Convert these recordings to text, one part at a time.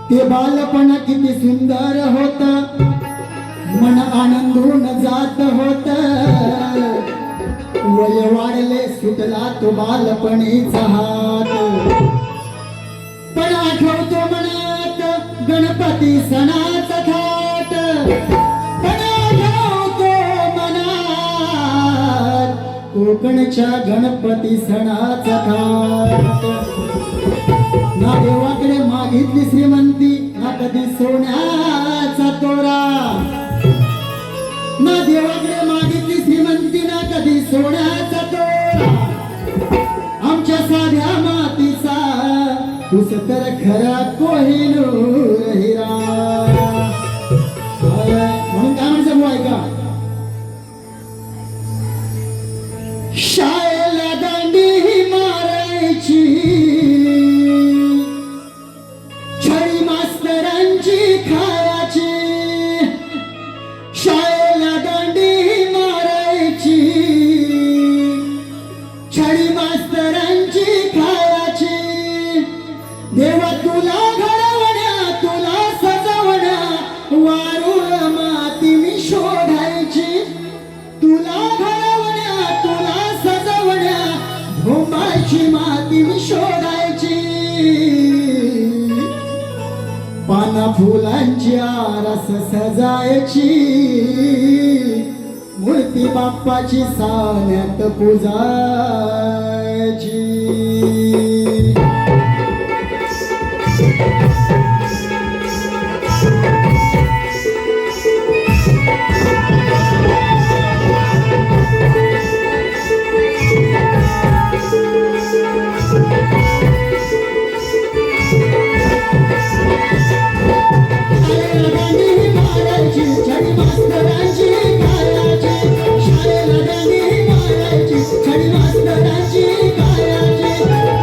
ते बालपण किती सुंदर होत, मन आनंदून जात होत. वय वाढले सुटला तो बालपणीचा हात. पण आठवतो मनात गणपती सणाचा थाट. पण आठवतो मनात कोकणच्या गणपती सणाचा थाट. ना देवाकडे मागितली श्रीमंती, ना कधी सोन्याचा तोरा. ना देवाकडे मागितली श्रीमंती, ना कधी सोन्याचा तोरा. आमच्या साध्या मातीचा तुझ तर खरा कोहिनूर हिरा. म्हणून काय म्हणतो बुवा ऐका. शाळेला दांडी मारायची, छडी मास्तरांची खायची. शाळेला दांडी मारायची, छडी मास्तरांची खायची. देवा तुला घडवण्या, तुला सजवण्या, वारुळ माती मी शोधायची. तुला घडवण्या, तुला सजवण्या, भोंबाची माती मी शोधायची. पाना फुलांची आरस सजायची, मूर्ती बाप्पाची साण्यात पूजायची. शाळेला दांडी मारायची, छडी मास्तरांची खायची.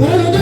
करू दे